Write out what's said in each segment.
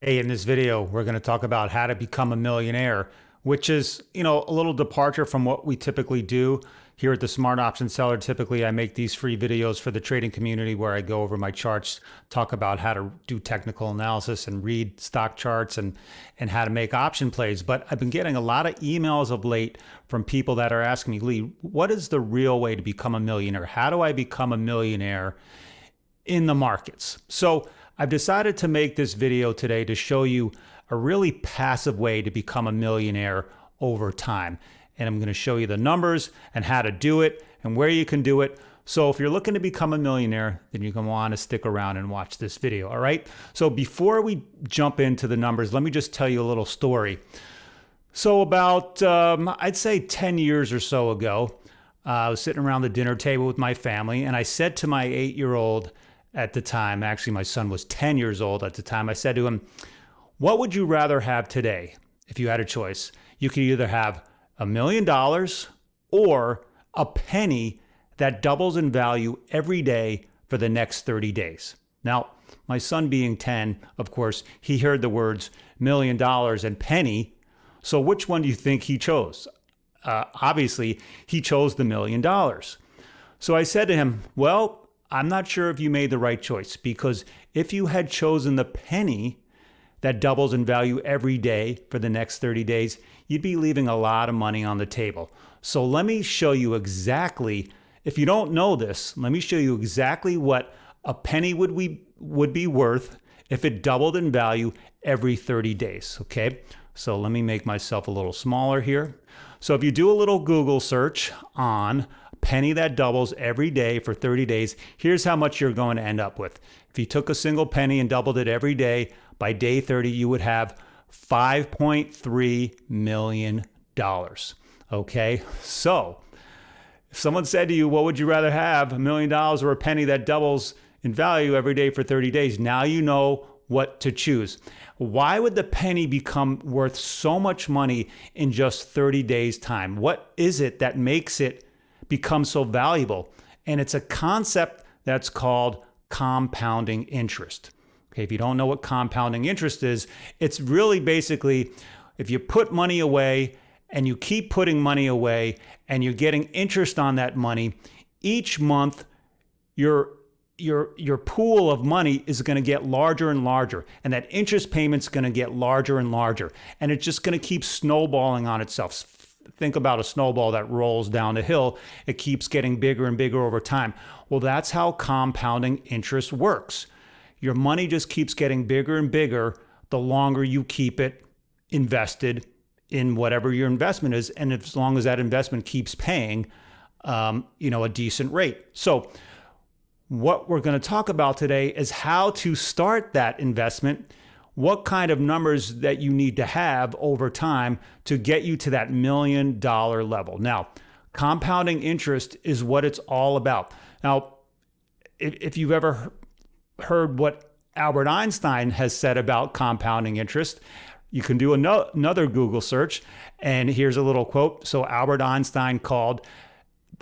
Hey, in this video, we're going to talk about how to become a millionaire, which is, a little departure from what we typically do here at the Smart Option Seller. Typically, I make these free videos for the trading community where I go over my charts, talk about how to do technical analysis and read stock charts and how to make option plays. But I've been getting a lot of emails of late from people that are asking me, Lee, what is the real way to become a millionaire? How do I become a millionaire in the markets? So I've decided to make this video today to show you a really passive way to become a millionaire over time. And I'm going to show you the numbers and how to do it and where you can do it. So if you're looking to become a millionaire, then you're going to want to stick around and watch this video. All right. So before we jump into the numbers, let me just tell you a little story. So about, I'd say 10 years or so ago, I was sitting around the dinner table with my family, and I said to my 8-year-old at the time, actually my son was 10 years old at the time, I said to him, what would you rather have today if you had a choice? You could either have $1 million or a penny that doubles in value every day for the next 30 days. Now, my son being 10, of course, he heard the words $1 million and penny. So which one do you think he chose? Obviously, he chose the $1 million. So I said to him, well, I'm not sure if you made the right choice, because if you had chosen the penny that doubles in value every day for the next 30 days, you'd be leaving a lot of money on the table. So let me show you exactly, if you don't know this, let me show you exactly what a penny would be worth if it doubled in value every 30 days, okay? So let me make myself a little smaller here. So if you do a little Google search on penny that doubles every day for 30 days, here's how much you're going to end up with. If you took a single penny and doubled it every day, by day 30, you would have $5.3 million. Okay, so if someone said to you, what would you rather have, $1 million or a penny that doubles in value every day for 30 days? Now you know what to choose. Why would the penny become worth so much money in just 30 days' time? What is it that makes it become so valuable? And it's a concept that's called compounding interest. Okay, if you don't know what compounding interest is, it's really basically if you put money away and you keep putting money away and you're getting interest on that money, each month your pool of money is going to get larger and larger, and that interest payment's going to get larger and larger, and it's just going to keep snowballing on itself. Think about a snowball that rolls down the hill. It keeps getting bigger and bigger over time. Well, that's how compounding interest works. Your money just keeps getting bigger and bigger the longer you keep it invested in whatever your investment is, and as long as that investment keeps paying, a decent rate. So what we're going to talk about today is how to start that investment, what kind of numbers that you need to have over time to get you to that $1 million level. Now, compounding interest is what it's all about. Now, if you've ever heard what Albert Einstein has said about compounding interest, you can do another Google search, and here's a little quote. So Albert Einstein called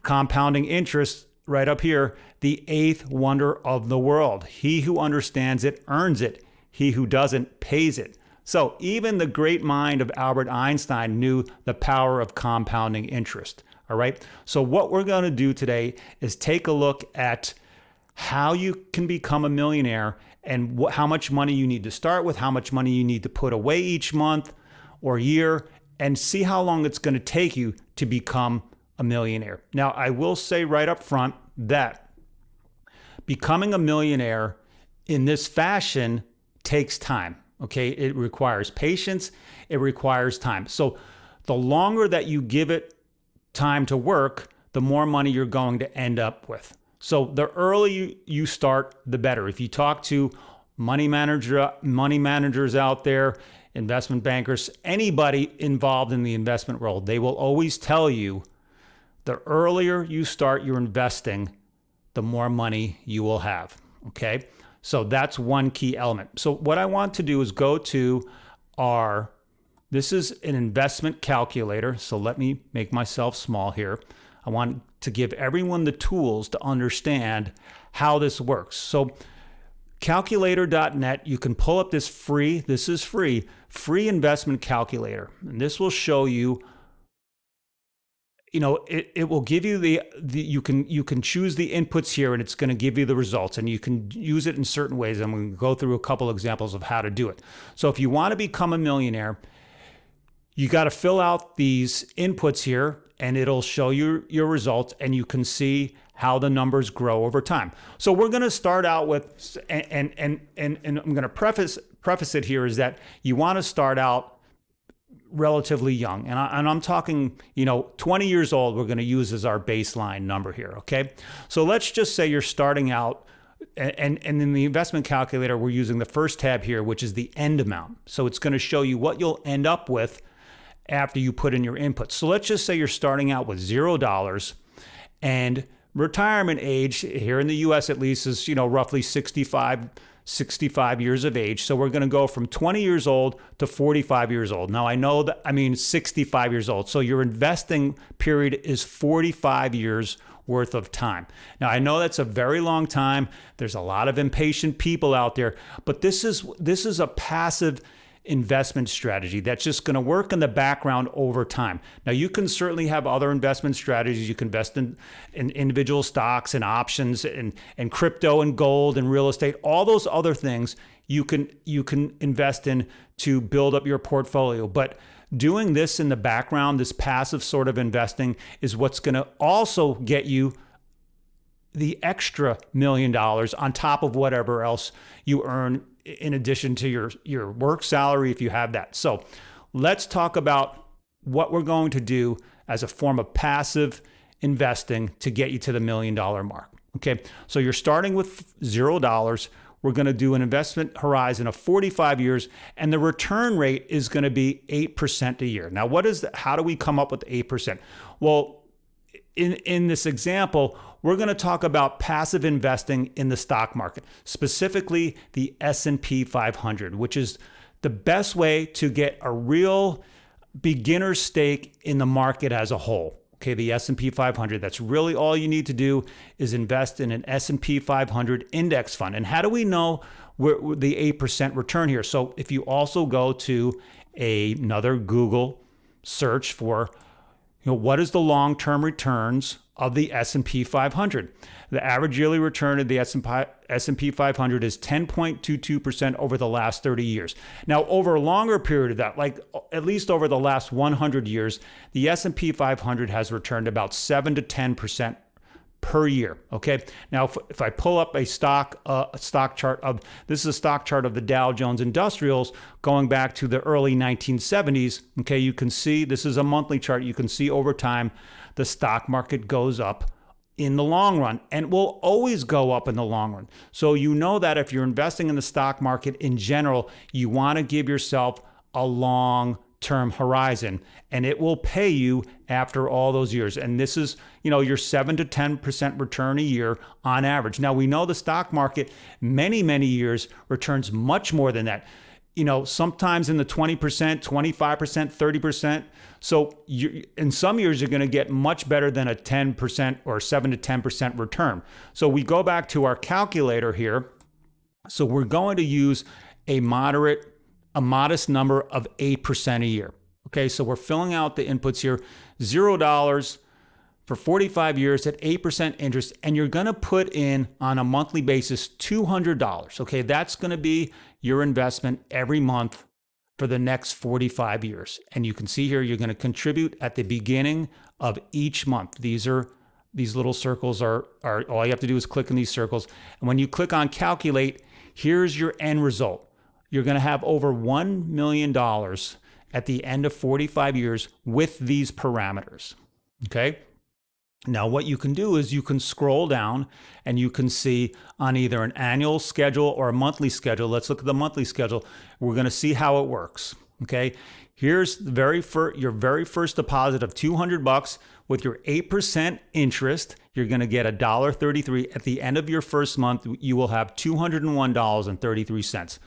compounding interest, right up here, the eighth wonder of the world. He who understands it earns it. He who doesn't pays it. So even the great mind of Albert Einstein knew the power of compounding interest. All right. So what we're going to do today is take a look at how you can become a millionaire and how much money you need to start with, how much money you need to put away each month or year, and see how long it's going to take you to become a millionaire. Now, I will say right up front that becoming a millionaire in this fashion takes time. Okay, it requires patience, it requires time. So the longer that you give it time to work, the more money you're going to end up with. So the earlier you start, the better. If you talk to money managers out there, investment bankers, anybody involved in the investment world, they will always tell you the earlier you start your investing, the more money you will have. Okay, so that's one key element. So what I want to do is go to this is an investment calculator. So let me make myself small here. I want to give everyone the tools to understand how this works. So calculator.net, you can pull up this free investment calculator. And this will show you, it will give you you can choose the inputs here, and it's going to give you the results, and you can use it in certain ways. I'm going to go through a couple examples of how to do it. So if you want to become a millionaire, you got to fill out these inputs here, and it'll show you your results, and you can see how the numbers grow over time. So we're going to start out with, and I'm going to preface it here, is that you want to start out relatively young. And I'm talking, 20 years old, we're going to use as our baseline number here, okay? So let's just say you're starting out, and in the investment calculator, we're using the first tab here, which is the end amount. So it's going to show you what you'll end up with after you put in your input. So let's just say you're starting out with $0, and retirement age here in the US at least is, roughly 65 years of age. So we're going to go from 20 years old to 45 years old. Now I know that, 65 years old. So your investing period is 45 years worth of time. Now I know that's a very long time. There's a lot of impatient people out there, but this is a passive investment strategy that's just going to work in the background over time. Now you can certainly have other investment strategies. You can invest in individual stocks and options and crypto and gold and real estate. All those other things you can invest in to build up your portfolio. But doing this in the background, this passive sort of investing, is what's going to also get you the extra $1 million on top of whatever else you earn in addition to your work salary, if you have that. So let's talk about what we're going to do as a form of passive investing to get you to the $1 million mark. Okay, so you're starting with $0. We're going to do an investment horizon of 45 years, and the return rate is going to be 8% a year. Now, how do we come up with 8%? Well, in this example, we're going to talk about passive investing in the stock market, specifically the S&P 500, which is the best way to get a real beginner stake in the market as a whole. Okay, the S&P 500, that's really all you need to do is invest in an S&P 500 index fund. And how do we know the 8% return here? So if you also go to another Google search for what is the long-term returns of the S&P 500? The average yearly return of the S&P 500 is 10.22% over the last 30 years. Now, over a longer period of that, like at least over the last 100 years, the S&P 500 has returned about 7 to 10% per year. Okay. Now, if I pull up a stock chart this is a stock chart of the Dow Jones Industrials going back to the early 1970s. Okay. You can see this is a monthly chart. You can see over time, the stock market goes up in the long run and will always go up in the long run. So you know that if you're investing in the stock market in general, you want to give yourself a long-term horizon, and it will pay you after all those years. And this is, your 7 to 10% return a year on average. Now, we know the stock market many, many years returns much more than that. Sometimes in the 20%, 25%, 30%. So in some years, you're going to get much better than a 10% or 7 to 10% return. So we go back to our calculator here. So we're going to use a modest number of 8% a year. Okay, so we're filling out the inputs here, $0 for 45 years at 8% interest, and you're going to put in on a monthly basis $200. Okay, that's going to be your investment every month for the next 45 years. And you can see here, you're going to contribute at the beginning of each month. These little circles are all you have to do is click in these circles. And when you click on calculate, here's your end result. You're going to have over $1 million at the end of 45 years with these parameters. Okay. Now, what you can do is you can scroll down and you can see on either an annual schedule or a monthly schedule. Let's look at the monthly schedule. We're going to see how it works. Okay. Here's your very first deposit of $200 with your 8% interest. You're going to get $1.33. At the end of your first month, you will have $201.33.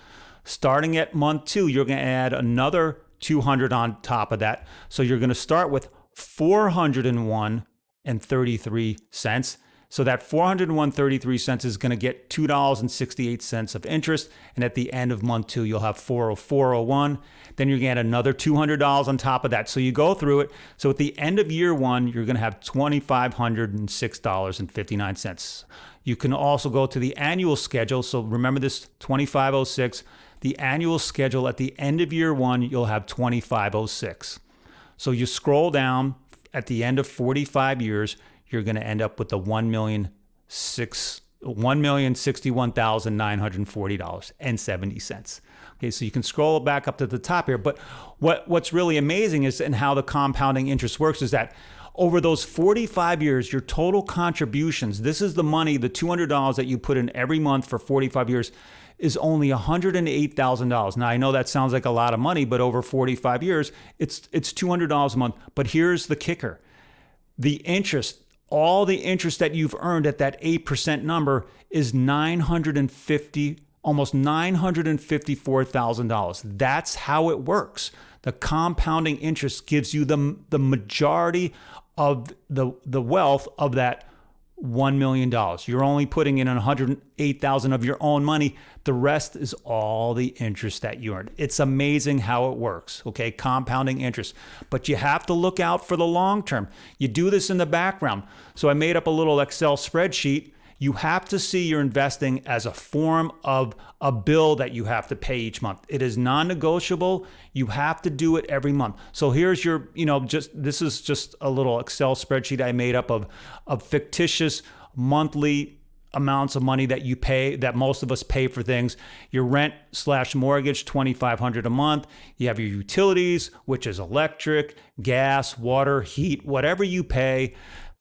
Starting at month 2, you're going to add another $200 on top of that. So you're going to start with $401.33. So that 401.33 is going to get $2.68 of interest. And at the end of month 2, you'll have 404.01. Then you're going to get another $200 on top of that. So you go through it. So at the end of year 1, you're going to have $2,506.59. You can also go to the annual schedule. So remember this 2506. The annual schedule at the end of year 1, you'll have 2506. So you scroll down at the end of 45 years, you're going to end up with the $1,061,940.70. Okay, so you can scroll back up to the top here. But what's really amazing is, and how the compounding interest works, is that over those 45 years, your total contributions, this is the money, the $200 that you put in every month for 45 years, is only $108,000. Now, I know that sounds like a lot of money, but over 45 years, it's $200 a month. But here's the kicker. The interest, all the interest that you've earned at that 8% number is almost $954,000. That's how it works. The compounding interest gives you the majority of the wealth of that $1 million. You're only putting in $108,000 of your own money. The rest is all the interest that you earned. It's amazing how it works, okay? Compounding interest. But you have to look out for the long term. You do this in the background. So I made up a little Excel spreadsheet. You have to see your investing as a form of a bill that you have to pay each month. It is non-negotiable. You have to do it every month. So here's your, this is just a little Excel spreadsheet I made up of fictitious monthly amounts of money that you pay, that most of us pay for things. Your rent/mortgage, $2,500 a month. You have your utilities, which is electric, gas, water, heat, whatever you pay.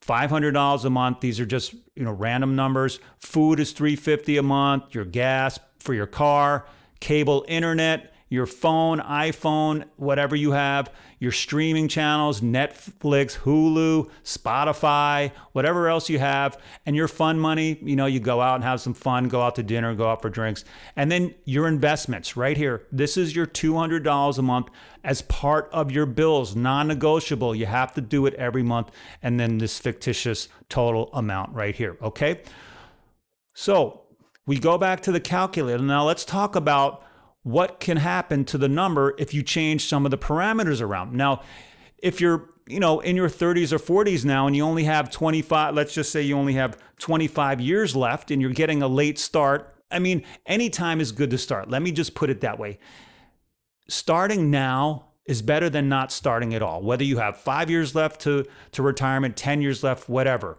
$500 a month. These are just, random numbers. Food is $350 a month. Your gas for your car, cable internet, your phone, iPhone, whatever you have, your streaming channels, Netflix, Hulu, Spotify, whatever else you have, and your fun money. You go out and have some fun, go out to dinner, go out for drinks. And then your investments right here. This is your $200 a month as part of your bills, non-negotiable. You have to do it every month. And then this fictitious total amount right here, okay? So we go back to the calculator. Now let's talk about what can happen to the number if you change some of the parameters around. Now, if you're, in your 30s or 40s now and you only have 25, let's just say you only have 25 years left and you're getting a late start. Any time is good to start. Let me just put it that way. Starting now is better than not starting at all. Whether you have 5 years left to retirement, 10 years left, whatever.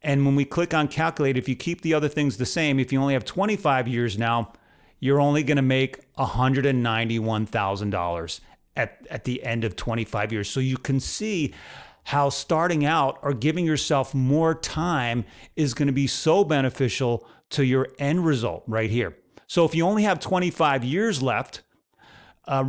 And when we click on calculate, if you keep the other things the same, if you only have 25 years now, you're only going to make $191,000 at the end of 25 years. So you can see how starting out or giving yourself more time is going to be so beneficial to your end result right here. So if you only have 25 years left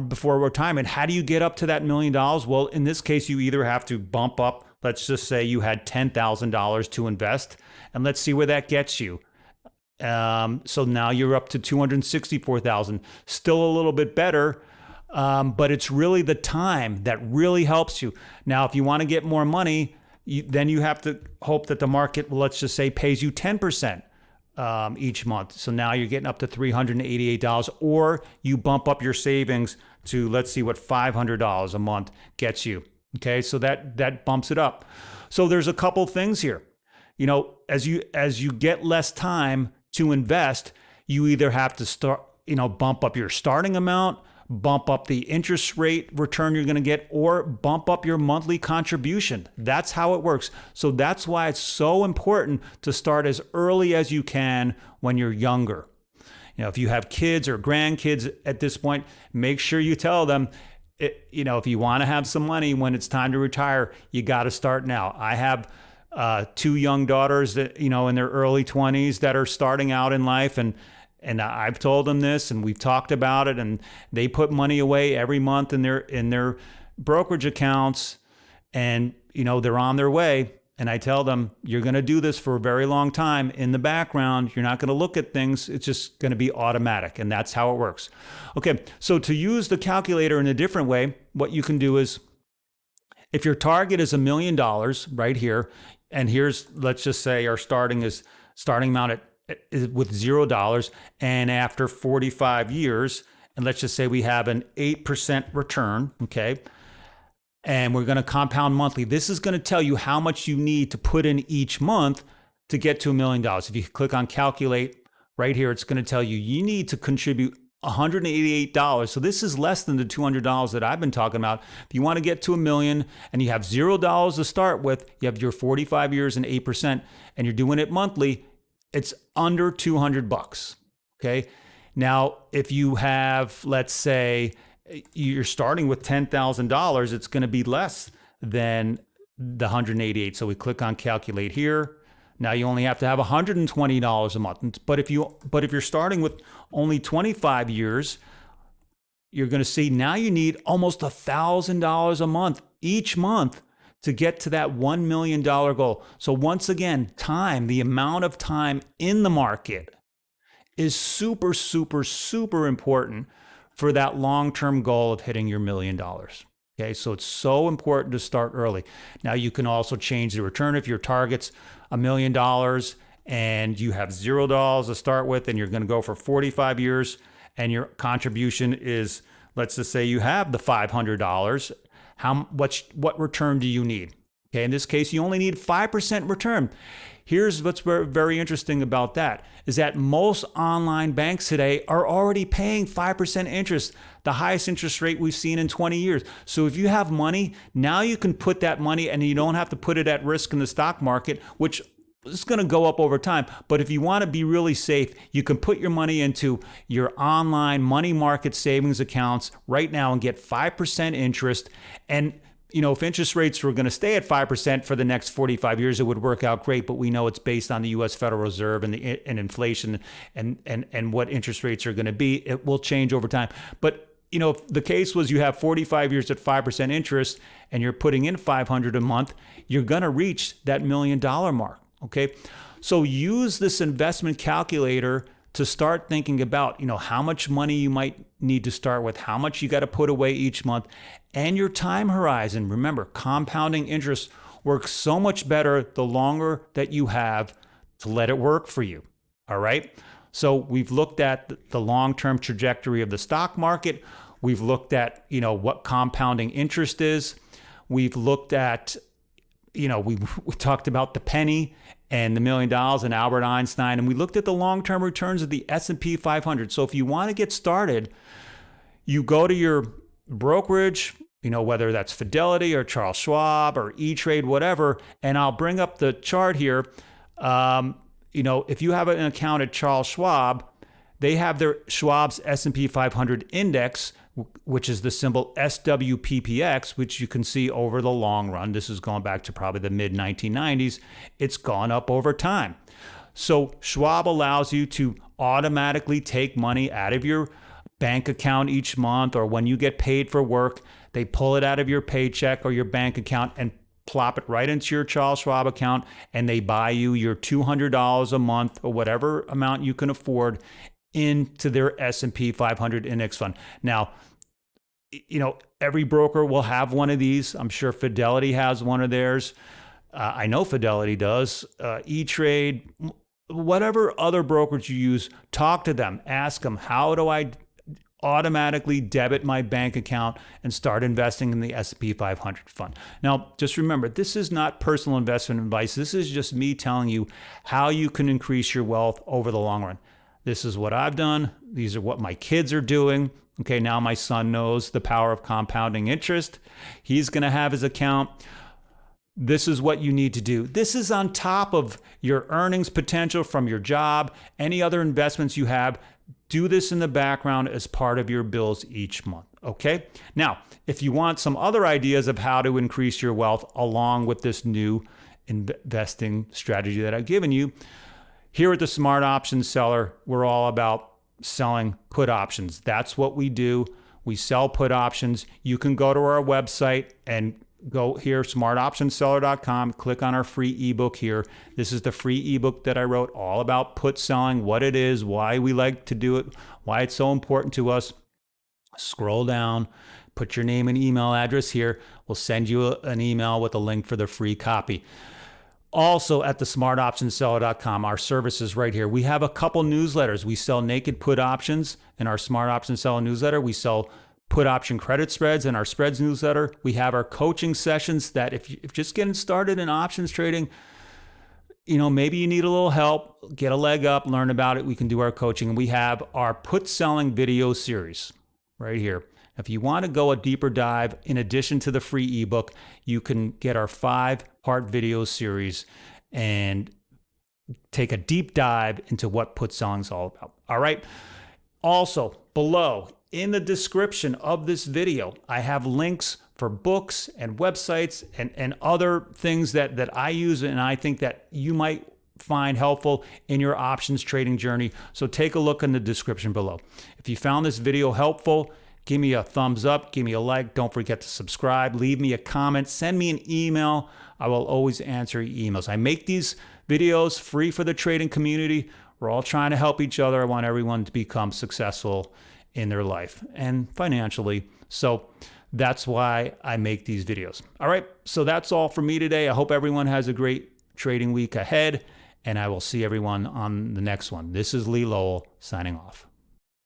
before retirement, how do you get up to that $1 million? Well, in this case, you either have to bump up, let's just say you had $10,000 to invest, and let's see where that gets you. So now you're up to 264,000, still a little bit better. But it's really the time that really helps you. Now, if you want to get more money, then you have to hope that the market, let's just say, pays you 10% each month. So now you're getting up to $388, or you bump up your savings to, let's see what $500 a month gets you. Okay, so that bumps it up. So there's a couple things here. As you get less time to invest, you either have to bump up your starting amount, bump up the interest rate return you're going to get, or bump up your monthly contribution. That's how it works. So that's why it's so important to start as early as you can when you're younger. If you have kids or grandkids at this point, make sure you tell them, if you want to have some money when it's time to retire, you got to start now. I have 2 young daughters that, in their early 20s that are starting out in life. And I've told them this, and we've talked about it, and they put money away every month in their brokerage accounts, and, they're on their way. And I tell them, you're going to do this for a very long time in the background. You're not going to look at things. It's just going to be automatic. And that's how it works. Okay. So to use the calculator in a different way, what you can do is, if your target is $1 million right here, And here's, let's just say our starting amount is with $0. And after 45 years, and let's just say we have an 8% return, okay? And we're going to compound monthly. This is going to tell you how much you need to put in each month to get to $1 million. If you click on calculate right here, it's going to tell you you need to contribute $188. So this is less than the $200 that I've been talking about. If you want to get to $1 million and you have $0 to start with, you have your 45 years and 8%, and you're doing it monthly, it's under $200. Okay. Now, if you have, let's say, you're starting with $10,000, it's going to be less than the 188. So we click on calculate here. Now you only have to have $120 a month. But if you're starting with only 25 years, you're going to see now you need almost $1,000 a month each month to get to that $1 million goal. So once again, time, the amount of time in the market is super, super, super important for that long-term goal of hitting your $1 million. Okay, so it's so important to start early. Now you can also change the return if your target's $1 million and you have $0 to start with, and you're going to go for 45 years, and your contribution is, let's just say you have the $500. What return do you need? Okay, in this case, you only need 5% return. Here's what's very interesting about that is that most online banks today are already paying 5% interest, the highest interest rate we've seen in 20 years. So if you have money, now you can put that money and you don't have to put it at risk in the stock market, which is going to go up over time. But if you want to be really safe, you can put your money into your online money market savings accounts right now and get 5% interest. And if interest rates were going to stay at 5% for the next 45 years, it would work out great. But we know it's based on the U.S. Federal Reserve and inflation and what interest rates are going to be. It will change over time. But if the case was you have 45 years at 5% interest and you're putting in $500 a month, you're going to reach that $1 million mark. Okay, so use this investment calculator to start thinking about, how much money you might need to start with, how much you got to put away each month, and your time horizon. Remember, compounding interest works so much better the longer that you have to let it work for you. All right. So we've looked at the long-term trajectory of the stock market. We've looked at, what compounding interest is. We've looked at, we talked about the penny and the $1 million and Albert Einstein, and we looked at the long-term returns of the S&P 500. So if you want to get started, you go to your brokerage, whether that's Fidelity or Charles Schwab or E-Trade, whatever, and I'll bring up the chart here. If you have an account at Charles Schwab, they have their Schwab's S&P 500 index, which is the symbol SWPPX, which you can see over the long run. This is going back to probably the mid 1990s. It's gone up over time. So Schwab allows you to automatically take money out of your bank account each month, or when you get paid for work, they pull it out of your paycheck or your bank account and plop it right into your Charles Schwab account, and they buy you your $200 a month or whatever amount you can afford into their S&P 500 index fund. Now, every broker will have one of these. I'm sure Fidelity has one of theirs. I know Fidelity does. E-Trade, whatever other brokerage you use, talk to them. Ask them, how do I automatically debit my bank account and start investing in the S&P 500 fund? Now, just remember, this is not personal investment advice. This is just me telling you how you can increase your wealth over the long run. This is what I've done. These are what my kids are doing. Okay, now my son knows the power of compounding interest. He's going to have his account. This is what you need to do. This is on top of your earnings potential from your job, any other investments you have. Do this in the background as part of your bills each month, okay? Now, if you want some other ideas of how to increase your wealth along with this new investing strategy that I've given you, here at the Smart Options Seller, we're all about selling put options. That's what we do. We sell put options. You can go to our website and go here, smartoptionseller.com, click on our free ebook here. This is the free ebook that I wrote all about put selling, what it is, why we like to do it, why it's so important to us. Scroll down, put your name and email address here. We'll send you an email with a link for the free copy. Also at the smartoptionseller.com, our service is right here. We have a couple newsletters. We sell naked put options in our Smart Option Seller newsletter. We sell put option credit spreads in our spreads newsletter. We have our coaching sessions that if you're just getting started in options trading, maybe you need a little help, get a leg up, learn about it. We can do our coaching. And we have our put selling video series right here. If you want to go a deeper dive, in addition to the free ebook, you can get our 5-part video series and take a deep dive into what put selling is all about. All right. Also, below in the description of this video, I have links for books and websites and other things that I use and I think that you might find helpful in your options trading journey. So take a look in the description below. If you found this video helpful, give me a thumbs up, give me a like. Don't forget to subscribe, leave me a comment, send me an email. I will always answer your emails. I make these videos free for the trading community. We're all trying to help each other. I want everyone to become successful in their life and financially. So that's why I make these videos. All right, so that's all for me today. I hope everyone has a great trading week ahead, and I will see everyone on the next one. This is Lee Lowell signing off.